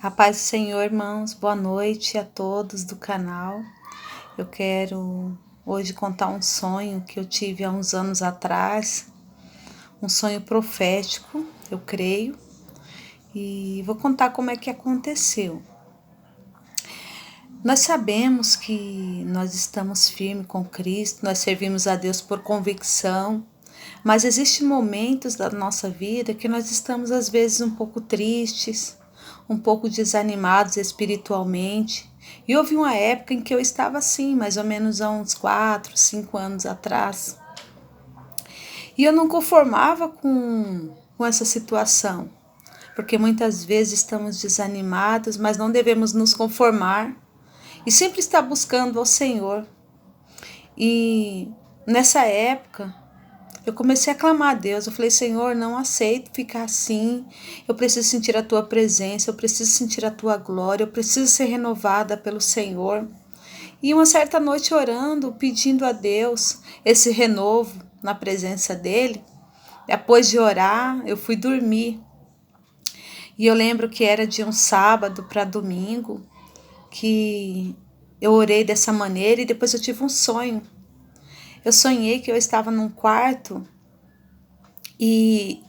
A paz do Senhor, irmãos, boa noite a todos do canal. Eu quero hoje contar um sonho que eu tive há uns anos atrás, um sonho profético, eu creio, e vou contar como é que aconteceu. Nós sabemos que nós estamos firmes com Cristo, nós servimos a Deus por convicção, mas existem momentos da nossa vida que nós estamos às vezes um pouco tristes, um pouco desanimados espiritualmente. E houve uma época em que eu estava assim, mais ou menos há uns 4, 5 anos atrás. E eu não conformava com essa situação, porque muitas vezes estamos desanimados, mas não devemos nos conformar e sempre estar buscando ao Senhor. E nessa época, eu comecei a clamar a Deus. Eu falei, Senhor, não aceito ficar assim. Eu preciso sentir a tua presença, eu preciso sentir a tua glória, eu preciso ser renovada pelo Senhor. E uma certa noite orando, pedindo a Deus esse renovo na presença dele, depois de orar, eu fui dormir. E eu lembro que era de um sábado para domingo, que eu orei dessa maneira e depois eu tive um sonho. Eu sonhei que eu estava num quarto e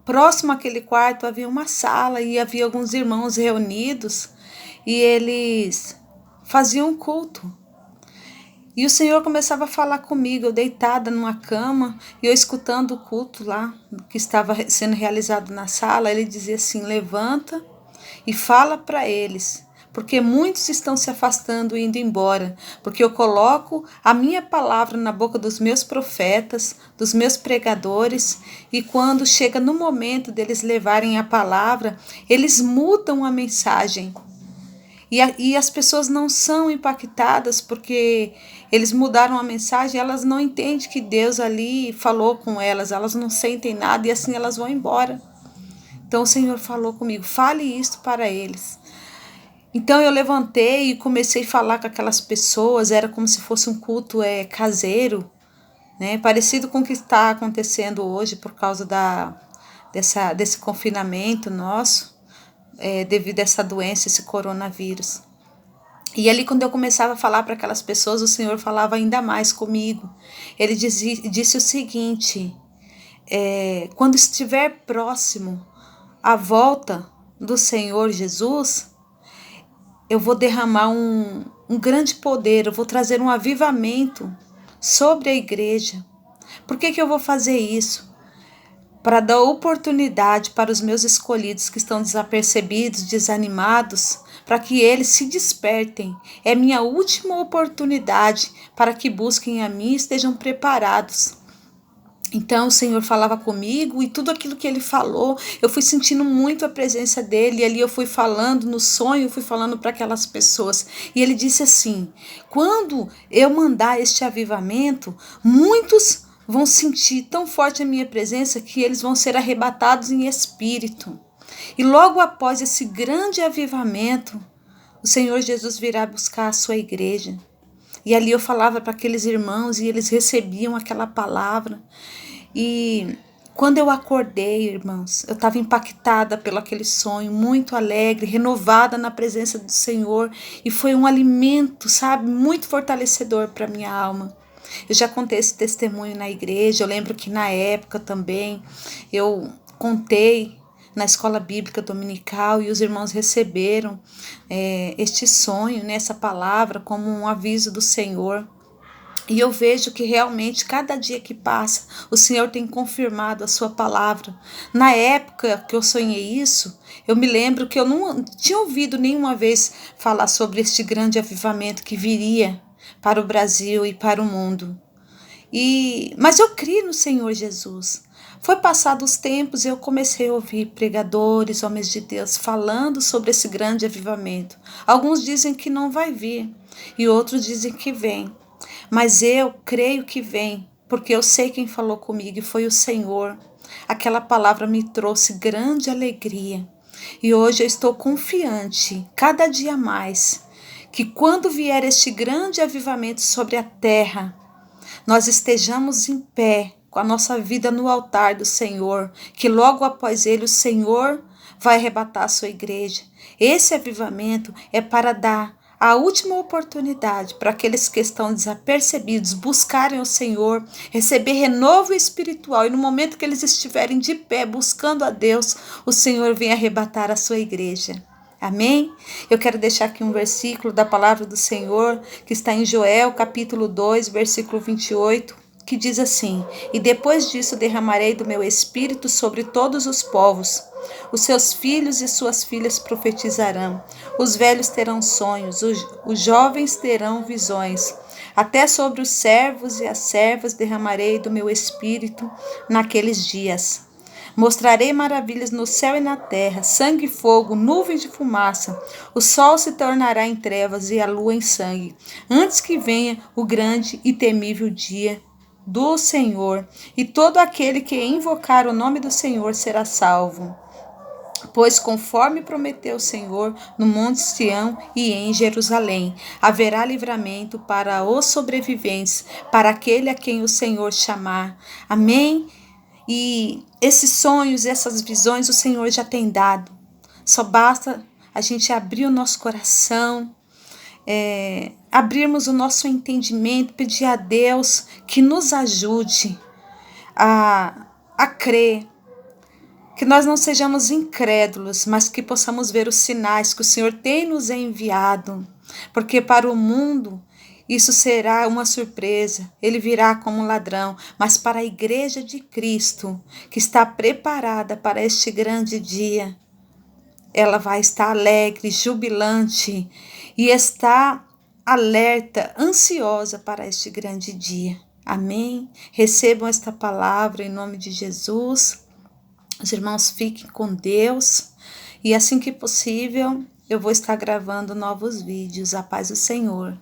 próximo àquele quarto havia uma sala e havia alguns irmãos reunidos e eles faziam um culto. E o Senhor começava a falar comigo, eu deitada numa cama e eu escutando o culto lá que estava sendo realizado na sala. Ele dizia assim, levanta e fala para eles, porque muitos estão se afastando e indo embora, porque eu coloco a minha palavra na boca dos meus profetas, dos meus pregadores, e quando chega no momento deles levarem a palavra, eles mudam a mensagem. E as pessoas não são impactadas porque eles mudaram a mensagem, elas não entendem que Deus ali falou com elas não sentem nada e assim elas vão embora. Então o Senhor falou comigo, fale isto para eles. Então eu levantei e comecei a falar com aquelas pessoas, era como se fosse um culto caseiro, né? Parecido com o que está acontecendo hoje por causa desse confinamento nosso, devido a essa doença, esse coronavírus. E ali quando eu começava a falar para aquelas pessoas, o Senhor falava ainda mais comigo. Ele disse o seguinte, quando estiver próximo a volta do Senhor Jesus, eu vou derramar um grande poder, eu vou trazer um avivamento sobre a igreja. Por que eu vou fazer isso? Para dar oportunidade para os meus escolhidos que estão desapercebidos, desanimados, para que eles se despertem. É minha última oportunidade para que busquem a mim e estejam preparados. Então o Senhor falava comigo e tudo aquilo que ele falou, eu fui sentindo muito a presença dele, e ali eu fui falando, no sonho eu fui falando para aquelas pessoas. E ele disse assim, quando eu mandar este avivamento, muitos vão sentir tão forte a minha presença que eles vão ser arrebatados em espírito. E logo após esse grande avivamento, o Senhor Jesus virá buscar a sua igreja. E ali eu falava para aqueles irmãos e eles recebiam aquela palavra. E quando eu acordei, irmãos, eu estava impactada pelo aquele sonho, muito alegre, renovada na presença do Senhor. E foi um alimento, sabe, muito fortalecedor para minha alma. Eu já contei esse testemunho na igreja, eu lembro que na época também eu contei na escola bíblica dominical e os irmãos receberam este sonho, né, essa palavra como um aviso do Senhor. E eu vejo que realmente cada dia que passa o Senhor tem confirmado a sua palavra. Na época que eu sonhei isso, eu me lembro que eu não tinha ouvido nenhuma vez falar sobre este grande avivamento que viria para o Brasil e para o mundo. Mas eu criei no Senhor Jesus. Foi passado os tempos e eu comecei a ouvir pregadores, homens de Deus, falando sobre esse grande avivamento. Alguns dizem que não vai vir e outros dizem que vem. Mas eu creio que vem, porque eu sei quem falou comigo e foi o Senhor. Aquela palavra me trouxe grande alegria. E hoje eu estou confiante, cada dia mais, que quando vier este grande avivamento sobre a terra, nós estejamos em pé, com a nossa vida no altar do Senhor, que logo após ele o Senhor vai arrebatar a sua igreja. Esse avivamento é para dar a última oportunidade para aqueles que estão desapercebidos buscarem o Senhor, receber renovo espiritual, e no momento que eles estiverem de pé buscando a Deus, o Senhor vem arrebatar a sua igreja. Amém? Eu quero deixar aqui um versículo da palavra do Senhor, que está em Joel, capítulo 2, versículo 28, que diz assim: E depois disso derramarei do meu espírito sobre todos os povos. Os seus filhos e suas filhas profetizarão. Os velhos terão sonhos, os jovens terão visões. Até sobre os servos e as servas derramarei do meu espírito naqueles dias. Mostrarei maravilhas no céu e na terra, sangue e fogo, nuvens de fumaça. O sol se tornará em trevas e a lua em sangue, antes que venha o grande e temível dia do Senhor, e todo aquele que invocar o nome do Senhor será salvo. Pois conforme prometeu o Senhor no monte Sião e em Jerusalém, haverá livramento para os sobreviventes, para aquele a quem o Senhor chamar. Amém? E esses sonhos, essas visões o Senhor já tem dado. Só basta a gente abrir o nosso coração, abrirmos o nosso entendimento, pedir a Deus que nos ajude a crer, que nós não sejamos incrédulos, mas que possamos ver os sinais que o Senhor tem nos enviado, porque para o mundo isso será uma surpresa, ele virá como um ladrão, mas para a igreja de Cristo, que está preparada para este grande dia, ela vai estar alegre, jubilante e está alerta, ansiosa para este grande dia. Amém? Recebam esta palavra em nome de Jesus. Os irmãos fiquem com Deus e assim que possível eu vou estar gravando novos vídeos. A paz do Senhor.